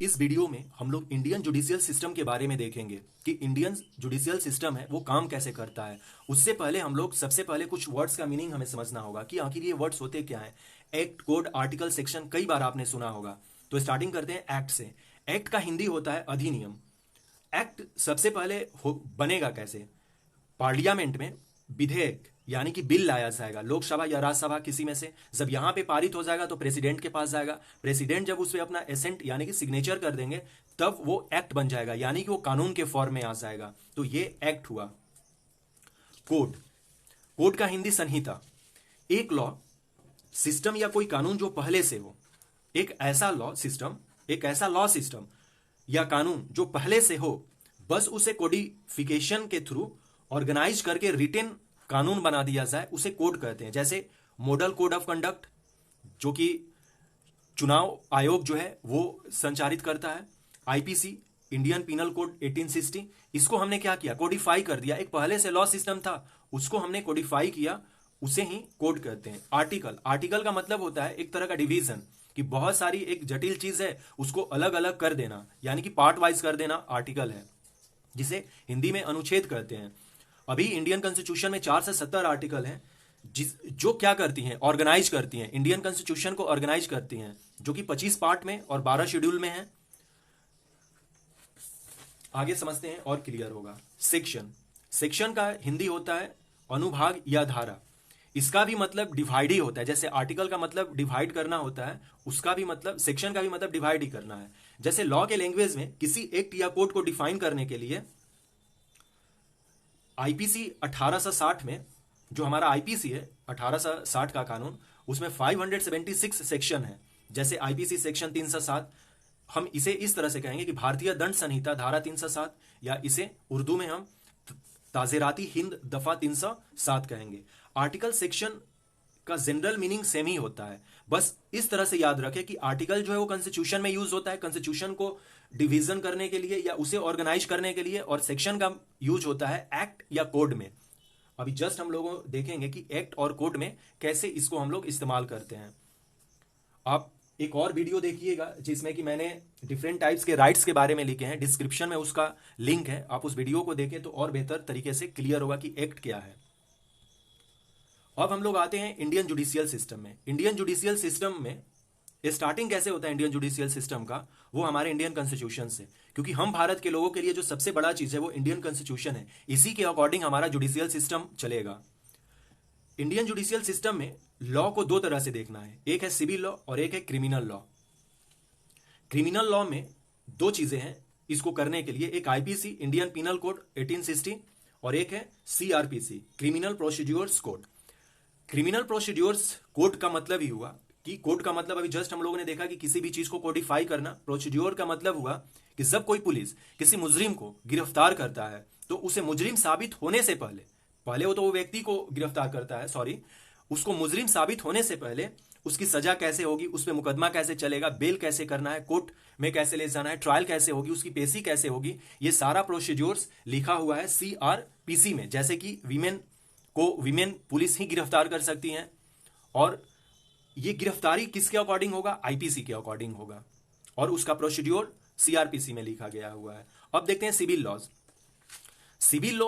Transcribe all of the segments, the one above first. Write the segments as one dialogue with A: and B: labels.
A: इस वीडियो में हम लोग इंडियन जुडिशियल सिस्टम के बारे में देखेंगे कि इंडियन जुडिशियल सिस्टम है वो काम कैसे करता है। उससे पहले हम लोग सबसे पहले कुछ वर्ड्स का मीनिंग हमें समझना होगा कि आखिर ये वर्ड्स होते क्या हैं। एक्ट, कोड, आर्टिकल, सेक्शन कई बार आपने सुना होगा। तो स्टार्टिंग करते हैं एक्ट से। एक्ट का हिंदी होता है अधिनियम। एक्ट सबसे पहले बनेगा कैसे? पार्लियामेंट में विधेयक यानी कि बिल लाया जाएगा, लोकसभा या राज्यसभा किसी में से। जब यहां पे पारित हो जाएगा तो प्रेसिडेंट के पास जाएगा। प्रेसिडेंट जब उस पर अपना एसेंट यानी कि सिग्नेचर कर देंगे तब वो एक्ट बन जाएगा, यानी कि वो कानून के फॉर्म में आ जाएगा। तो ये एक्ट हुआ। कोड, कोड का हिंदी संहिता। एक लॉ सिस्टम या कोई कानून जो पहले से हो, एक ऐसा लॉ सिस्टम या कानून जो पहले से हो, बस उसे कोडिफिकेशन के थ्रू ऑर्गेनाइज करके रिटेन कानून बना दिया जाए, उसे कोड कहते हैं। जैसे मॉडल कोड ऑफ कंडक्ट जो कि चुनाव आयोग जो है वो संचालित करता है। आईपीसी, इंडियन पिनल कोड 1860, इसको हमने क्या किया? कोडिफाई कर दिया। एक पहले से लॉ सिस्टम था, उसको हमने कोडिफाई किया, उसे ही कोड कहते हैं। आर्टिकल, आर्टिकल का मतलब होता है एक तरह का डिवीजन, कि बहुत सारी एक जटिल चीज है उसको अलग अलग कर देना, यानी कि पार्ट वाइज कर देना आर्टिकल है, जिसे हिंदी में अनुच्छेद कहते हैं। अभी इंडियन कॉन्स्टिट्यूशन में 4 से 70 आर्टिकल हैं जो क्या करती हैं? ऑर्गेनाइज करती हैं, इंडियन कॉन्स्टिट्यूशन को ऑर्गेनाइज करती हैं, जो कि 25 पार्ट में और 12 शेड्यूल में है। आगे समझते हैं और क्लियर होगा। सेक्शन, सेक्शन का हिंदी होता है अनुभाग या धारा। इसका भी मतलब डिवाइड ही होता है। जैसे आर्टिकल का मतलब डिवाइड करना होता है, उसका भी मतलब, सेक्शन का भी मतलब डिवाइड ही करना है। जैसे लॉ के लैंग्वेज में किसी एक्ट या कोड को डिफाइन करने के लिए आईपीसी 1860 में, जो हमारा आईपीसी है 1860 का कानून, उसमें 576 सेक्शन है। जैसे आईपीसी सेक्शन 307, हम इसे इस तरह से कहेंगे कि भारतीय दंड संहिता धारा 307, या इसे उर्दू में हम ताज़ेराती हिंद दफा 307 कहेंगे। आर्टिकल सेक्शन का जनरल मीनिंग सेम ही होता है, बस इस तरह से याद रखें कि आर्टिकल जो है वो कॉन्स्टिट्यूशन में यूज होता है, कॉन्स्टिट्यूशन को डिवीजन करने के लिए या उसे ऑर्गेनाइज करने के लिए, और सेक्शन का यूज होता है एक्ट या कोड में। अभी जस्ट हम लोग देखेंगे कि एक्ट और कोड में कैसे इसको हम लोग इस्तेमाल करते हैं। आप एक और वीडियो देखिएगा जिसमें कि मैंने डिफरेंट टाइप्स के राइट्स के बारे में लिखे हैं, डिस्क्रिप्शन में उसका लिंक है, आप उस वीडियो को देखें तो और बेहतर तरीके से क्लियर होगा कि एक्ट क्या है। अब हम लोग आते हैं इंडियन जुडिशियल सिस्टम में। इंडियन जुडिशियल सिस्टम में स्टार्टिंग कैसे होता है इंडियन जुडिशियल सिस्टम का? वो हमारे इंडियन कॉन्स्टिट्यूशन से, क्योंकि हम भारत के लोगों के लिए जो सबसे बड़ा चीज है वो इंडियन कॉन्स्टिट्यूशन है। इसी के अकॉर्डिंग हमारा जुडिशियल सिस्टम चलेगा। इंडियन जुडिशियल सिस्टम में लॉ को दो तरह से देखना है, एक है सिविल लॉ और एक है क्रिमिनल लॉ। क्रिमिनल लॉ में दो चीजें हैं इसको करने के लिए, एक आईपीसी इंडियन पिनल कोड 1860 और एक है CrPC criminal procedures code. Criminal procedures code का मतलब ही हुआ कि कोड का मतलब अभी जस्ट हम लोगों ने देखा कि किसी भी चीज को कोडिफाई करना। प्रोसीड्योर का मतलब हुआ कि जब कोई पुलिस किसी मुजरिम को गिरफ्तार करता है तो उसे मुजरिम साबित होने से पहले, पहले वो तो वो व्यक्ति को गिरफ्तार करता है, उसको मुजरिम साबित होने से पहले उसकी सजा कैसे होगी, उस पर मुकदमा कैसे चलेगा, बेल कैसे करना है, कोर्ट में कैसे ले जाना है, ट्रायल कैसे होगी, उसकी पेशी कैसे होगी, ये सारा प्रोसीड्योर्स लिखा हुआ है सीआरपीसी में। जैसे कि विमेन पुलिस ही गिरफ्तार कर सकती हैं, और ये गिरफ्तारी किसके अकॉर्डिंग होगा? आईपीसी के अकॉर्डिंग होगा, और उसका प्रोसीड्योर सीआरपीसी में लिखा गया हुआ है। अब देखते हैं सिविल लॉज। सिविल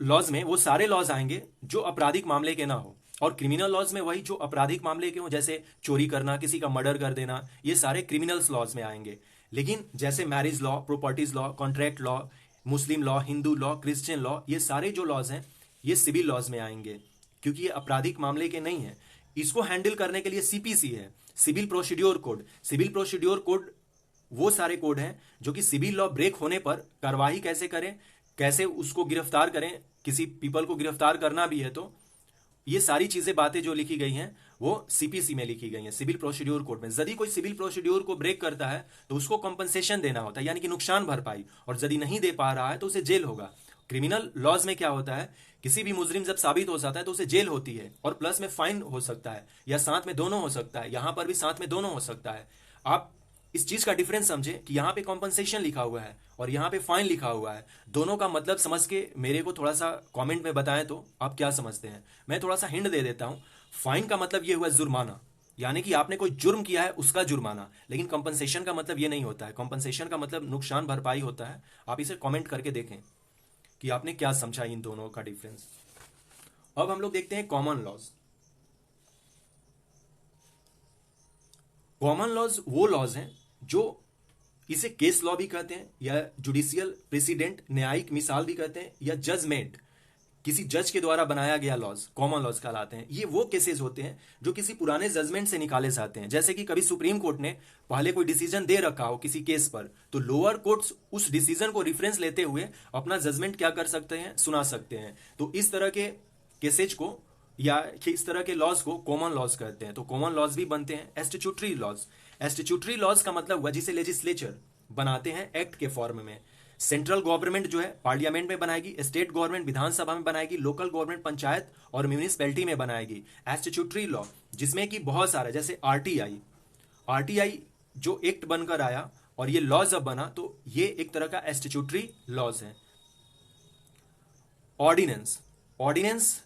A: लॉज में वो सारे लॉज आएंगे जो आपराधिक मामले के ना हो, और क्रिमिनल लॉज में वही जो आपराधिक मामले के हो, जैसे चोरी करना, किसी का मर्डर कर देना, ये सारे क्रिमिनल्स लॉज में आएंगे। लेकिन जैसे marriage law, properties law, contract law, मुस्लिम law, Hindu law, Christian law, ये सारे जो लॉज हैं ये सिविल लॉज में आएंगे, क्योंकि ये आपराधिक मामले के नहीं है। इसको हैंडल करने के लिए सीपीसी है, civil procedure code. Civil procedure code वो सारे कोड हैं जो कि सिविल लॉ ब्रेक होने पर कार्रवाई कैसे करें, कैसे उसको गिरफ्तार करें, किसी पीपल को गिरफ्तार करना भी है तो ये सारी चीजें, बातें जो लिखी गई हैं वो सीपीसी में लिखी गई हैं, सिविल प्रोसीड्योर कोड में। यदि कोई सिविल प्रोसीड्योर को ब्रेक करता है तो उसको कंपनसेशन देना होता है, यानी कि नुकसान भरपाई, और यदि नहीं दे पा रहा है तो उसे जेल होगा। क्रिमिनल लॉज में क्या होता है, किसी भी मुजरिम जब साबित हो जाता है तो उसे जेल होती है, और प्लस में फाइन हो सकता है, या साथ में दोनों हो सकता है। यहां पर भी साथ में दोनों हो सकता है। आप इस चीज का डिफरेंस समझे कि यहां पे कॉम्पनसेशन लिखा हुआ है और यहां पे फाइन लिखा हुआ है। दोनों का मतलब समझ के मेरे को थोड़ा सा कमेंट में बताएं तो आप क्या समझते हैं। मैं थोड़ा सा हिंट दे देता हूं। फाइन का मतलब ये हुआ जुर्माना, यानी कि आपने कोई जुर्म किया है उसका जुर्माना। लेकिन कंपनसेशन का मतलब ये नहीं होता है, कंपनसेशन का मतलब नुकसान भरपाई होता है। आप इसे कमेंट करके देखें कि आपने क्या समझा इन दोनों का डिफरेंस। अब हम लोग देखते हैं कॉमन लॉज। कॉमन लॉज वो लॉज हैं जो, इसे केस लॉ भी कहते हैं या जुडिशियल प्रेसिडेंट न्यायिक मिसाल भी कहते हैं या जजमेंट, किसी जज के द्वारा बनाया गया लॉज कॉमन लॉज कहलाते हैं। ये वो केसेस होते हैं जो किसी पुराने जजमेंट से निकाले जाते हैं। जैसे कि कभी सुप्रीम कोर्ट ने पहले कोई डिसीजन दे रखा हो किसी केस पर, तो लोअर कोर्ट्स उस डिसीजन को रिफरेंस लेते हुए अपना जजमेंट क्या कर सकते हैं, सुना सकते हैं। तो इस तरह के केसेज को या इस तरह के लॉज को कॉमन लॉज कहते हैं। तो कॉमन लॉज भी बनते हैं एस्टिट्यूटरी लॉज। एस्टिट्यूटरी लॉज का मतलब हुआ जिसे लेजिस्लेचर बनाते हैं एक्ट के फॉर्म में। सेंट्रल गवर्नमेंट जो है पार्लियामेंट में बनाएगी, स्टेट गवर्नमेंट विधानसभा में बनाएगी, लोकल गवर्नमेंट पंचायत और म्यूनिसिपैलिटी में बनाएगी। एस्टिट्यूटरी लॉ जिसमें कि बहुत सारे, जैसे आरटीआई जो एक्ट बनकर आया और ये लॉ जब बना तो ये एक तरह का एस्टिट्यूटरी लॉज है। ऑर्डिनेंस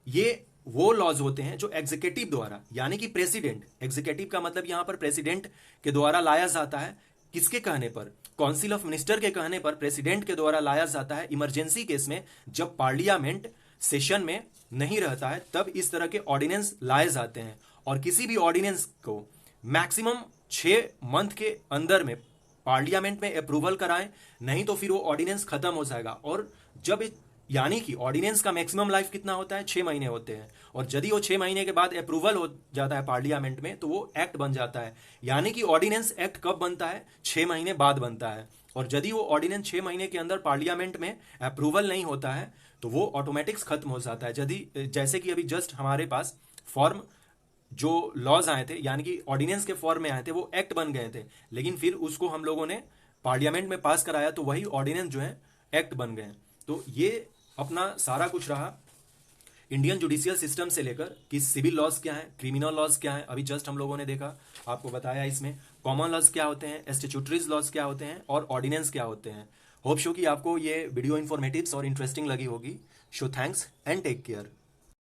A: ये वो लॉज होते हैं जो एग्जीक्यूटिव द्वारा, यानी कि प्रेसिडेंट, एग्जीक्यूटिव का मतलब यहां पर प्रेसिडेंट के द्वारा लाया जाता है। किसके कहने पर? काउंसिल ऑफ मिनिस्टर के कहने पर प्रेसिडेंट के द्वारा लाया जाता है। इमरजेंसी केस में जब पार्लियामेंट सेशन में नहीं रहता है तब इस तरह के ऑर्डिनेंस लाए जाते हैं। और किसी भी ऑर्डिनेंस को मैक्सिमम 6 मंथ के अंदर में पार्लियामेंट में अप्रूवल कराएं, नहीं तो फिर वो ऑर्डिनेंस खत्म हो जाएगा। और जब यानी कि ऑर्डिनेंस का मैक्सिमम लाइफ कितना होता है? 6 महीने होते हैं। और यदि वो 6 महीने के बाद अप्रूवल हो जाता है पार्लियामेंट में तो वो एक्ट बन जाता है। यानी कि ऑर्डिनेंस एक्ट कब बनता है? 6 महीने बाद बनता है। और यदि वो ऑर्डिनेंस 6 महीने के अंदर पार्लियामेंट में अप्रूवल नहीं होता है तो वो ऑटोमेटिक्स खत्म हो जाता है। यदि जैसे कि अभी जस्ट हमारे पास फॉर्म जो लॉज आए थे, यानी कि ऑर्डिनेंस के फॉर्म में आए थे, वो एक्ट बन गए थे, लेकिन फिर उसको हम लोगों ने पार्लियामेंट में पास कराया तो वही ऑर्डिनेंस जो है एक्ट बन गए। तो ये अपना सारा कुछ रहा इंडियन जुडिशियल सिस्टम से लेकर कि सिविल लॉज क्या है, क्रिमिनल लॉज क्या है, अभी जस्ट हम लोगों ने देखा, आपको बताया इसमें कॉमन लॉज क्या होते हैं, एस्टिट्यूटरीज लॉज क्या होते हैं और ऑर्डिनेंस क्या होते हैं। होप शो कि आपको ये वीडियो इन्फॉर्मेटिव और इंटरेस्टिंग लगी होगी। So thanks and take care.